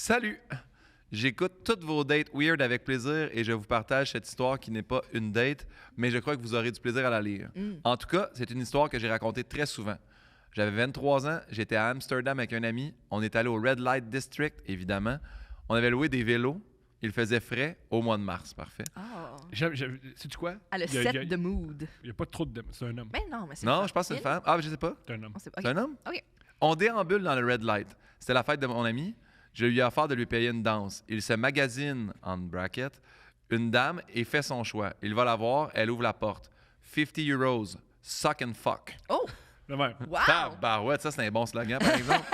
Salut! J'écoute toutes vos dates weird avec plaisir et je vous partage cette histoire qui n'est pas une date, mais je crois que vous aurez du plaisir à la lire. En tout cas, c'est une histoire que j'ai racontée très souvent. J'avais 23 ans, j'étais à Amsterdam avec un ami. On est allé au Red Light District, évidemment. On avait loué des vélos. Il faisait frais au mois de mars. Parfait. Oh. Sais-tu quoi? Elle a set the mood. Il n'y a pas trop de... C'est un homme. Mais non, mais c'est Non, une je pense que c'est une femme. femme. Ah, je sais pas. C'est un homme. On sait pas. C'est un homme? OK. On déambule dans le Red Light. C'était la fête de mon ami. Je lui ai offert de lui payer une danse. Il se magasine, en bracket, une dame et fait son choix. Il va la voir, elle ouvre la porte. 50 euros, suck and fuck. Oh! Le même. Wow! Tabarouette, ça c'est un bon slogan, par exemple.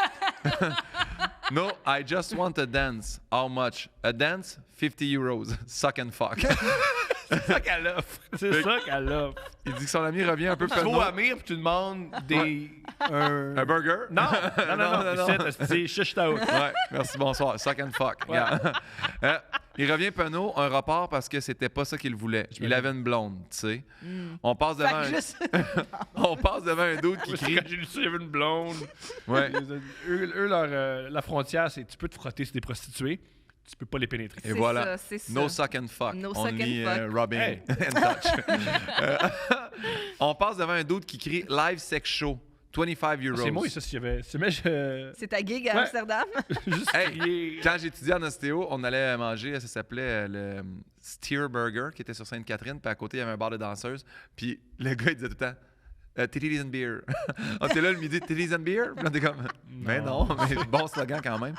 No, I just want a dance. How much? A dance? 50 euros. Suck and fuck. C'est ça qu'elle offre. C'est ça qu'elle offre. Il dit que son ami revient un peu Tu vas penaud. à Amir puis tu demandes des... Un burger? Non, non. C'est shush out. Ouais, merci, bonsoir. Suck and fuck. Ouais. Yeah. Il revient penaud, un report parce que c'était pas ça qu'il voulait. Il avait une blonde, tu sais. On passe devant Fait que juste... on passe devant un dude qui crie. Quand j'ai lu ça, j'avais une blonde. Ouais. La frontière, c'est tu peux te frotter sur des prostituées, tu peux pas les pénétrer. Et voilà. Ça, c'est ça. No suck and fuck. No suck Only and fuck. rubbing Hey. and touch. On passe devant un dude qui crie live sex show. 25 euros. C'est moi, ça, s'il y avait... C'est ta gig à Ouais. Amsterdam? Juste Hey, crier. quand j'étudiais en ostéo, on allait manger, ça s'appelait le Steer Burger, qui était sur Sainte-Catherine, puis à côté, il y avait un bar de danseuses, puis le gars, il disait tout le temps titties and beer. On était là le midi, titties and beer? Puis on était comme, mais non, mais bon slogan quand même.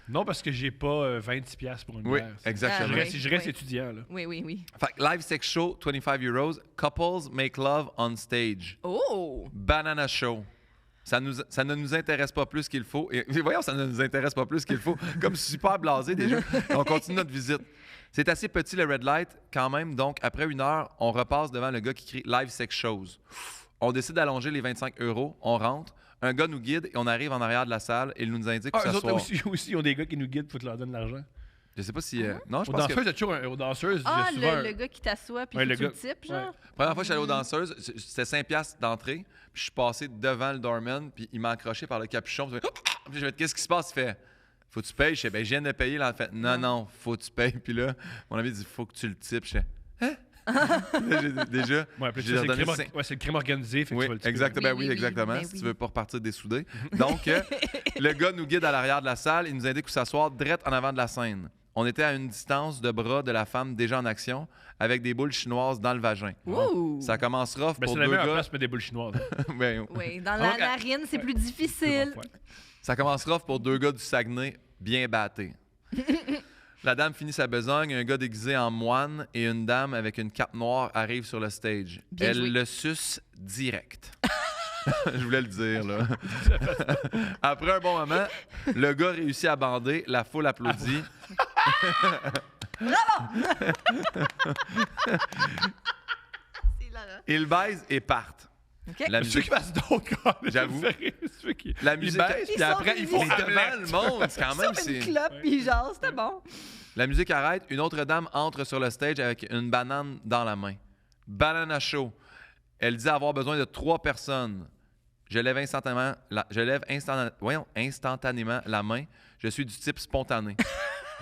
Non, parce que j'ai pas 26$ pour une Oui, bière. exactement. Je Ah, reste, oui, je reste oui. étudiant, là. Oui. Fait que live sex show, 25 euros. Couples make love on stage. Oh! Banana show. Ça ne nous intéresse pas plus qu'il faut. Et voyons, ça ne nous intéresse pas plus qu'il faut. Comme super blasé déjà. On continue notre visite. C'est assez petit le red light quand même. Donc, après 1 heure, on repasse devant le gars qui crie live sex shows. On décide d'allonger les 25 euros. On rentre. Un gars nous guide et on arrive en arrière de la salle et il nous indique Ah, que eux ce autres soir. aussi, ils ont des gars qui nous guident pour que tu leur donnes de l'argent. Je sais pas si. Non, je Aux pense danseuses, que. il y a toujours aux danseuses, Ah, il y a souvent le gars qui t'assoit puis Ouais, qui le tu le gars. type, genre? Ouais. Première fois que je suis allé aux danseuses, c'était 5$ d'entrée. Puis je suis passé devant le doorman, puis il m'a accroché par le capuchon. Puis je me dis, qu'est-ce qui se passe? Il fait, faut que tu payes. Je sais, ben, je viens de payer. Là, il fait, non, faut que tu payes. Puis là, mon ami dit, faut que tu le types. Je fais, hein? Là, déjà, Ouais, puis j'ai c'est le redonné crime, cinq- c'est le crime organisé, fait que Oui, tu vas le tuer. exactement. Oui, Oui, oui, exactement. ben si oui. tu veux pas repartir dessoudé. Donc, le gars nous guide à l'arrière de la salle. Il nous indique où s'asseoir, direct en avant de la scène. On était à une distance de bras de la femme déjà en action, avec des boules chinoises dans le vagin. Ouh! Ça commence rough Ben, pour c'est la deux meilleure gars. place pour mettre des boules chinoises. Ben, Oui, dans Donc, la narine, c'est plus difficile. Ouais. ça commence rough pour deux gars du Saguenay bien battés. La dame finit sa besogne, un gars déguisé en moine et une dame avec une cape noire arrivent sur le stage. Bien Elle joué. le suce direct. Je voulais le dire, là. Après un bon moment, le gars réussit à bander, la foule applaudit. C'est hilarant. Ils baisent et partent. OK. La Ceux musique, qui fassent d'autres gars, J'avoue. Ceux qui La ils musique- baissent, Ils puis après, sont ils font mais visés. devant le monde, c'est quand même... Sur une c'est- clope, puis genre, c'était bon. La musique arrête, une autre dame entre sur le stage avec une banane dans la main. Banana show. Elle dit avoir besoin de 3 personnes. Je lève instantanément la main. Je suis du type spontané.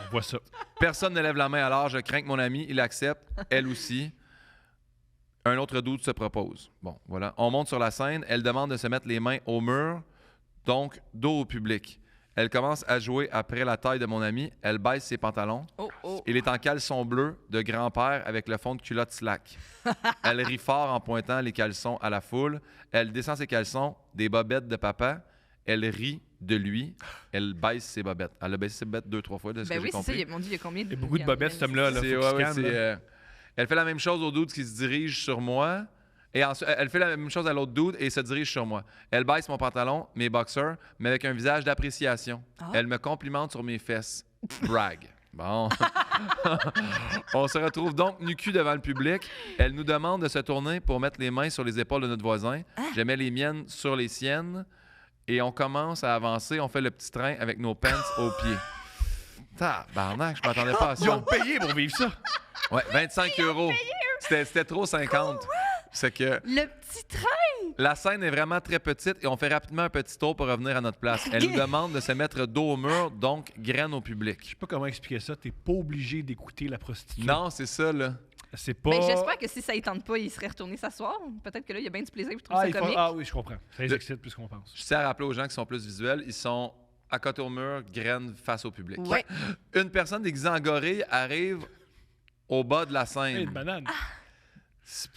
On voit ça. Personne ne lève la main alors, je crains que mon ami, il accepte, elle aussi. Un autre doute se propose. Bon, voilà. On monte sur la scène, elle demande de se mettre les mains au mur, donc dos au public. Elle commence à jouer après la taille de mon ami, elle baisse ses pantalons. Oh. Il est en caleçon bleu de grand-père avec le fond de culotte slack. Elle rit fort en pointant les caleçons à la foule. Elle descend ses caleçons, des bobettes de papa. Elle rit de lui. Elle baisse ses bobettes. Elle a baissé ses bobettes 2-3 fois, de ce Ben que oui, j'ai c'est ça. compris. Mon Dieu, il y a combien de... Il y a beaucoup de bobettes, cet homme-là. Là, C'est- faut ouais, qu'il ouais, se calme, c'est, là. elle fait la même chose au dude qui se dirige sur moi. Et ensuite, elle fait la même chose à l'autre dude et se dirige sur moi. Elle baisse mon pantalon, mes boxers, mais avec un visage d'appréciation. Ah. Elle me complimente sur mes fesses. Brag. Bon. On se retrouve donc nu-cul devant le public. Elle nous demande de se tourner pour mettre les mains sur les épaules de notre voisin. Je mets les miennes sur les siennes et on commence à avancer. On fait le petit train avec nos pants aux pieds. Tabarnak, je m'attendais pas à Ils ont ça. payé pour vivre ça. Ouais, 25 euros. C'était trop 50. C'est que Le petit train! La scène est vraiment très petite et on fait rapidement un petit tour pour revenir à notre place. Elle nous demande de se mettre dos au mur, donc graine au public. Je sais pas comment expliquer ça. T'es pas obligé d'écouter la prostituée. Non, c'est ça, là. C'est pas... Ben, j'espère que si ça ne tente pas, il serait retourné s'asseoir. Peut-être que là, il y a bien du plaisir et il trouve ça comique. Ah oui, je comprends. Ça les excite plus qu'on pense. Je tiens à rappeler aux gens qui sont plus visuels, ils sont à côté au mur, graine face au public. Ouais. Une personne déguisée en gorille arrive au bas de la scène. Hey, une banane.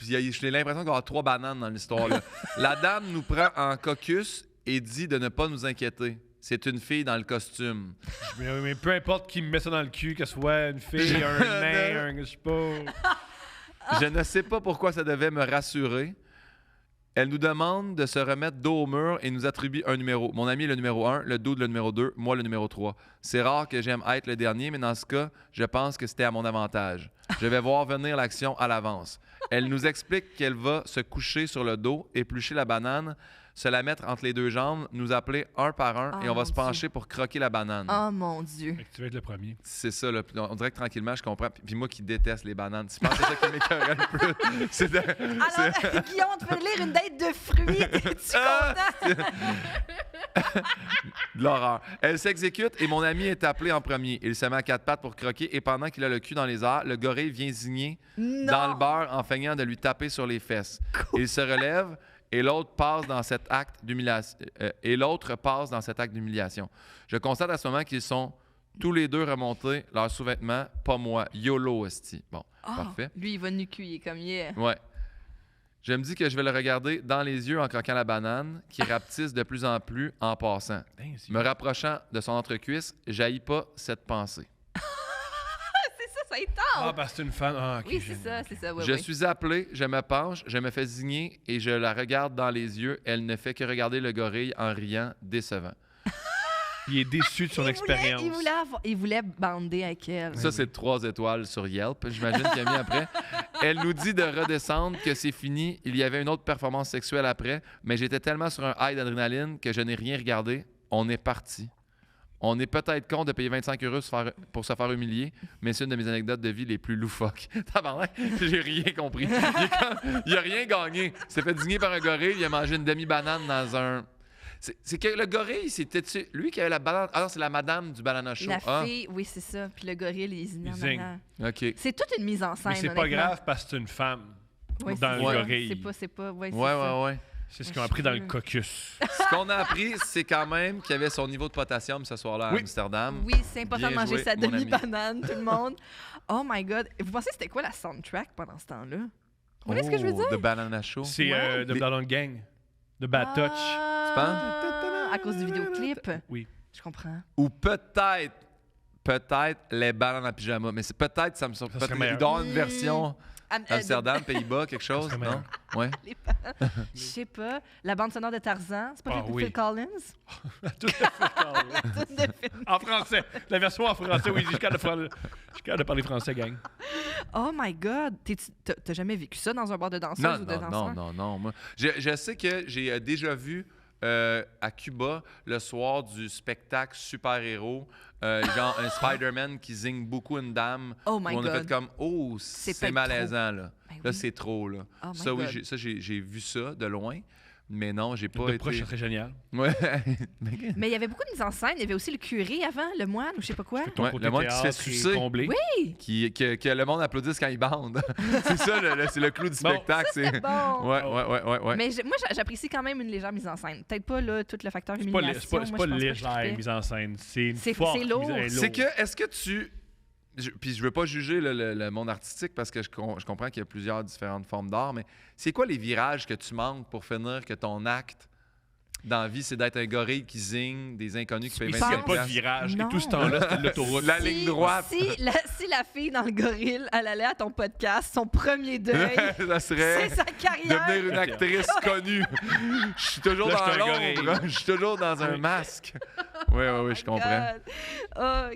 J'ai l'impression qu'il va y avoir 3 bananes dans l'histoire. Là. La dame nous prend en caucus et dit de ne pas nous inquiéter. C'est une fille dans le costume. Mais peu importe qui me met ça dans le cul, que ce soit une fille, un nain, je sais pas. Je ne sais pas pourquoi ça devait me rassurer. Elle nous demande de se remettre dos au mur et nous attribue un numéro. Mon ami est le numéro 1, le dude le numéro 2, moi le numéro 3. C'est rare que j'aime être le dernier, mais dans ce cas, je pense que c'était à mon avantage. Je vais voir venir l'action à l'avance. Elle nous explique qu'elle va se coucher sur le dos, éplucher la banane, se la mettre entre les 2 jambes, nous appeler un par un et on va mon se pencher pour croquer la banane. Oh mon Dieu. Fait que tu vas être le premier. C'est ça, là. Puis on dirait que tranquillement, je comprends. Puis moi qui déteste les bananes, tu penses que c'est ça qui m'écœurait le plus? C'est de... Alors, Guillaume, on te fait lire une date de fruits. Es-tu content? De l'horreur. Elle s'exécute et mon ami est appelé en premier. Il se met à 4 pattes pour croquer et pendant qu'il a le cul dans les airs, le gorille vient zigner dans le beurre en feignant de lui taper sur les fesses. Il se relève et l'autre passe dans cet acte d'humiliation. Je constate à ce moment qu'ils sont tous les deux remontés leurs sous-vêtements, pas moi. YOLO, esti. Bon, parfait. Lui, il va nu cul, il est comme yeah. Ouais. Je me dis que je vais le regarder dans les yeux en croquant la banane, qui rapetisse de plus en plus en passant. Me rapprochant de son entrecuisse, j'haïs pas cette pensée. Ça y tente. Ah, parce que c'est une fan. Ah, ok, Oui, c'est ça, c'est ça. Ouais, Je ouais. suis appelé, je me penche, je me fais zigner et je la regarde dans les yeux. Elle ne fait que regarder le gorille en riant, décevant. Il est déçu de son expérience. Il voulait bander avec elle. Ça, c'est 3 étoiles sur Yelp, j'imagine qu'il a mis après. Elle nous dit de redescendre, que c'est fini. Il y avait une autre performance sexuelle après, mais j'étais tellement sur un high d'adrénaline que je n'ai rien regardé. On est parti. On est peut-être con de payer 25 € pour se faire humilier, mais c'est une de mes anecdotes de vie les plus loufoques. Tabarnak, j'ai rien compris. Il a rien gagné. Il s'est fait digner par un gorille, il a mangé une demi-banane dans un... C'est que le gorille, c'était lui qui avait la banane. Ah non, c'est la madame du banana show. La fille, oui, c'est ça. Puis le gorille, il zing. OK. C'est toute une mise en scène. Mais c'est pas honnêtement. grave parce que c'est une femme. Oui, dans c'est le ça. gorille. C'est pas. Ouais, c'est Ouais, ça. ouais, ouais. C'est ce qu'ils ont appris dans le caucus. Ce qu'on a appris, c'est quand même qu'il y avait son niveau de potassium ce soir-là à Amsterdam. Oui, c'est important de Bien manger joué, sa mon ami. demi-banane, tout le monde. Oh my God. Vous pensez que c'était quoi la soundtrack pendant ce temps-là? Vous voyez ce que je veux dire? The Banana Show. C'est Ouais. de Blood on Gang. De Bad Touch. Tu penses? À cause du vidéoclip? Oui. Je comprends. Ou peut-être les bananes en pyjama. Mais c'est peut-être, ça me semble. serait Il meilleur. doit y avoir une version Ah, Amsterdam, Pays-Bas, quelque chose, serait non? meilleur. Ouais. Je sais pas. La bande sonore de Tarzan, c'est pas Ah fait oui. Phil Collins? Tout à fait. Tout de film. En français. La version en français, oui. Je suis capable de parler français, gang. Oh my God. T'as jamais vécu ça dans un bar de danseuse Non, ou de non, danseur? non. Moi, je sais que j'ai déjà vu à Cuba le soir du spectacle super-héros, genre un Spider-Man qui zigne beaucoup une dame. Oh my où on a God. fait comme, oh, C'est c'est peut-être malaisant, là. Ben Là, oui. c'est trop, là. Oh my Ça, oui, God. j'ai vu ça de loin. Mais non, j'ai pas De été... proche, ça serait génial. Ouais. Mais il y avait beaucoup de mise en scène. Il y avait aussi le curé avant, le moine ou je sais pas quoi. Ton Ouais, côté le monde qui se fait théâtre est sucer. comblé. Oui! Que le monde applaudisse quand ils bandent. C'est ça, c'est le clou du Bon. spectacle. C'est bon! Ouais. Mais moi, j'apprécie quand même une légère mise en scène. Peut-être pas là, tout le facteur C'est pas, humiliation. c'est pas Moi, je pas pense que je légère trippais. mise en scène. C'est une C'est forte lourd. mise en scène. C'est que, est-ce que tu... Puis je veux pas juger le monde artistique parce que je comprends qu'il y a plusieurs différentes formes d'art, mais c'est quoi les virages que tu manques pour finir que ton acte dans la vie, c'est d'être un gorille qui zigne des inconnus qui payent Mais 25 s'il n'y a pas de piastres? virage, Non. et tout ce temps-là, c'était de l'autoroute. La ligne droite. Si la fille dans le gorille, elle allait à ton podcast, son premier deuil, Ça serait c'est sa carrière. devenir une actrice connue. Je suis toujours Là, dans je suis un l'ombre. gorille. Je suis toujours dans un masque. Oui, je comprends. Oh,